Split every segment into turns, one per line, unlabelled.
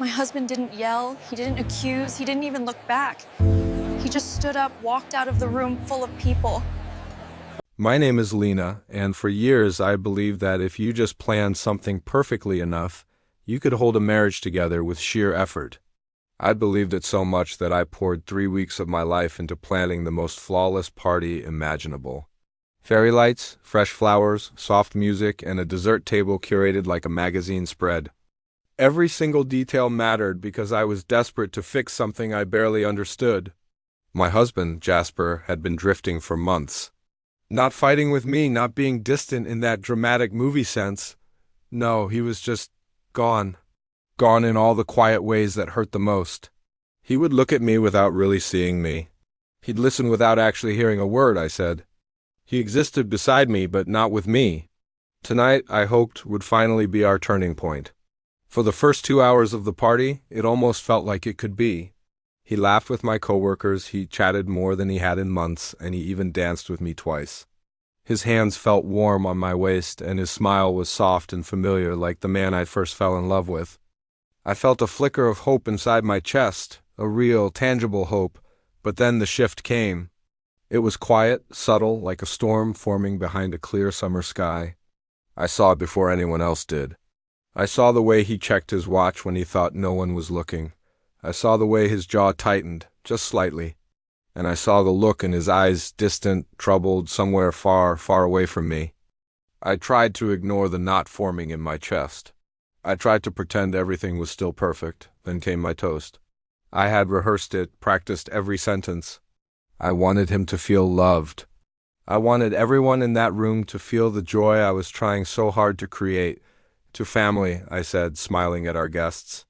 My husband didn't yell, he didn't accuse, he didn't even look back. He just stood up, walked out of the room full of people.
My name is Lena, and for years I believed that if you just planned something perfectly enough, you could hold a marriage together with sheer effort. I believed it so much that I poured 3 weeks of my life into planning the most flawless party imaginable. Fairy lights, fresh flowers, soft music, and a dessert table curated like a magazine spread. Every single detail mattered because I was desperate to fix something I barely understood. My husband, Jasper, had been drifting for months. Not fighting with me, not being distant in that dramatic movie sense. No, he was just gone. Gone in all the quiet ways that hurt the most. He would look at me without really seeing me. He'd listen without actually hearing a word I said. He existed beside me, but not with me. Tonight, I hoped, would finally be our turning point. For the first 2 hours of the party, it almost felt like it could be. He laughed with my coworkers, he chatted more than he had in months, and he even danced with me twice. His hands felt warm on my waist, and his smile was soft and familiar like the man I first fell in love with. I felt a flicker of hope inside my chest, a real, tangible hope, but then the shift came. It was quiet, subtle, like a storm forming behind a clear summer sky. I saw it before anyone else did. I saw the way he checked his watch when he thought no one was looking. I saw the way his jaw tightened, just slightly. And I saw the look in his eyes, distant, troubled, somewhere far, far away from me. I tried to ignore the knot forming in my chest. I tried to pretend everything was still perfect. Then came my toast. I had rehearsed it, practiced every sentence. I wanted him to feel loved. I wanted everyone in that room to feel the joy I was trying so hard to create. To family, I said, smiling at our guests.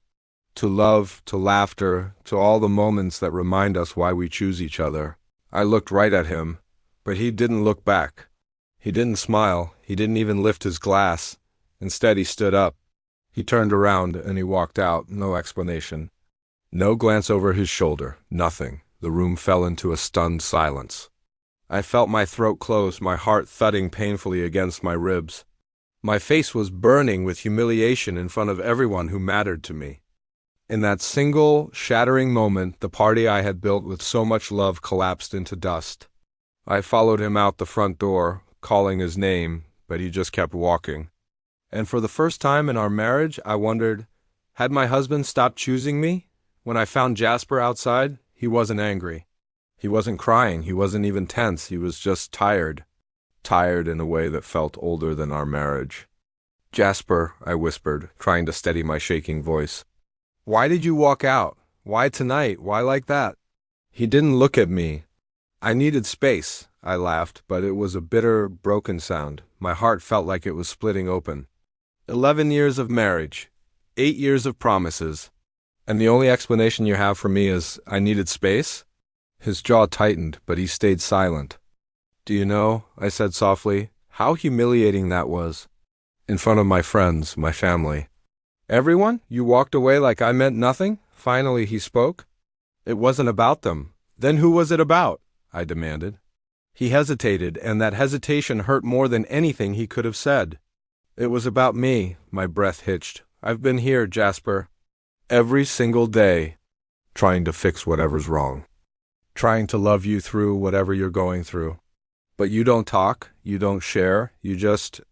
To love, to laughter, to all the moments that remind us why we choose each other. I looked right at him, but he didn't look back. He didn't smile. He didn't even lift his glass. Instead, he stood up. He turned around and he walked out, no explanation. No glance over his shoulder, nothing. The room fell into a stunned silence. I felt my throat close, my heart thudding painfully against my ribs. My face was burning with humiliation in front of everyone who mattered to me. In that single, shattering moment, the party I had built with so much love collapsed into dust. I followed him out the front door, calling his name, but he just kept walking. And for the first time in our marriage, I wondered, had my husband stopped choosing me? When I found Jasper outside, he wasn't angry. He wasn't crying, he wasn't even tense, he was just tired. Tired in a way that felt older than our marriage. "Jasper," I whispered, trying to steady my shaking voice. "Why did you walk out? Why tonight? Why like that?" He didn't look at me. "I needed space," I laughed, but it was a bitter, broken sound. My heart felt like it was splitting open. 11 years of marriage, 8 years of promises, and the only explanation you have for me is I needed space? His jaw tightened, but he stayed silent. "Do you know," I said softly, "how humiliating that was? In front of my friends, my family. Everyone? You walked away like I meant nothing?" Finally he spoke. "It wasn't about them. Then who was it about?" I demanded. He hesitated, and that hesitation hurt more than anything he could have said. "It was about me," my breath hitched. "I've been here, Jasper, every single day, trying to fix whatever's wrong. Trying to love you through whatever you're going through. But you don't talk, you don't share, you just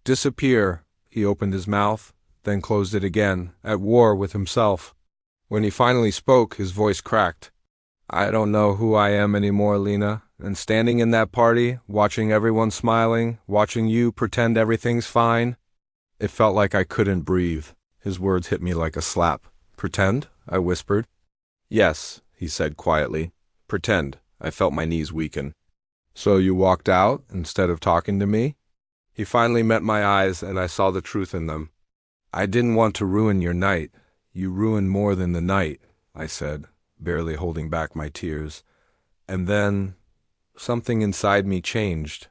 disappear." He opened his mouth, then closed it again, at war with himself. When he finally spoke, his voice cracked. "I don't know who I am anymore, Lena, and standing in that party, watching everyone smiling, watching you pretend everything's fine, it felt like I couldn't breathe." His words hit me like a slap. "Pretend?" I whispered. "Yes," he said quietly. "Pretend." I felt my knees weaken. "So you walked out instead of talking to me?" He finally met my eyes, and I saw the truth in them. "I didn't want to ruin your night. You ruined more than the night," I said, barely holding back my tears. And then something inside me changed.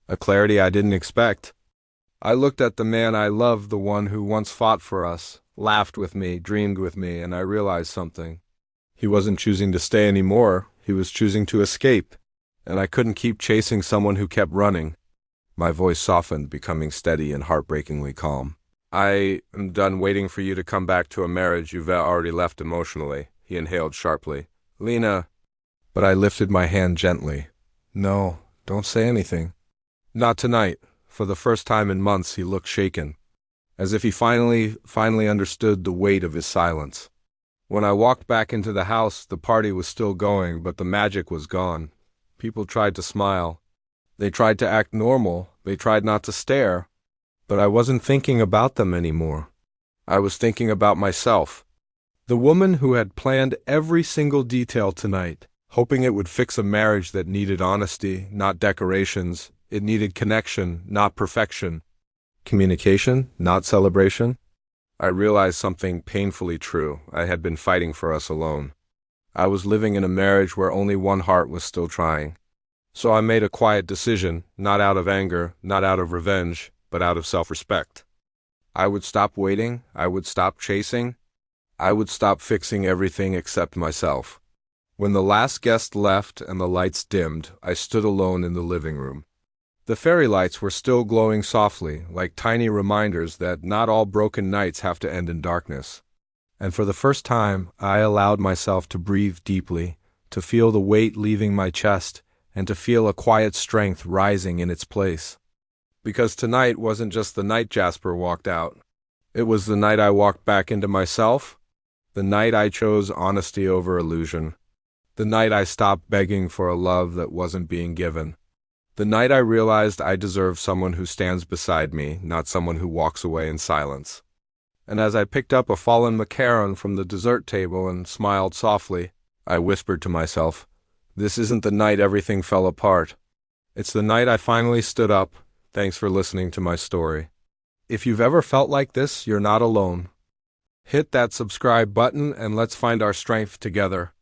A clarity I didn't expect. I looked at the man I loved, the one who once fought for us, laughed with me, dreamed with me, and I realized something. He wasn't choosing to stay anymore. He was choosing to escape. And I couldn't keep chasing someone who kept running. My voice softened, becoming steady and heartbreakingly calm. I am done waiting for you to come back to a marriage you've already left emotionally, he inhaled sharply. Lena. But I lifted my hand gently. No, don't say anything. Not tonight. For the first time in months, he looked shaken, as if he finally understood the weight of his silence. When I walked back into the house, the party was still going, but the magic was gone. People tried to smile. They tried to act normal. They tried not to stare. But I wasn't thinking about them anymore. I was thinking about myself. The woman who had planned every single detail tonight, hoping it would fix a marriage that needed honesty, not decorations. It needed connection, not perfection. Communication, not celebration. I realized something painfully true. I had been fighting for us alone. I was living in a marriage where only one heart was still trying. So I made a quiet decision, not out of anger, not out of revenge, but out of self-respect. I would stop waiting. I would stop chasing. I would stop fixing everything except myself. When the last guest left and the lights dimmed, I stood alone in the living room. The fairy lights were still glowing softly, like tiny reminders that not all broken nights have to end in darkness. And for the first time, I allowed myself to breathe deeply, to feel the weight leaving my chest, and to feel a quiet strength rising in its place. Because tonight wasn't just the night Jasper walked out. It was the night I walked back into myself, the night I chose honesty over illusion, the night I stopped begging for a love that wasn't being given. The night I realized I deserve someone who stands beside me, not someone who walks away in silence. And as I picked up a fallen macaron from the dessert table and smiled softly, I whispered to myself, this isn't the night everything fell apart. It's the night I finally stood up. Thanks for listening to my story. If you've ever felt like this, you're not alone. Hit that subscribe button and let's find our strength together.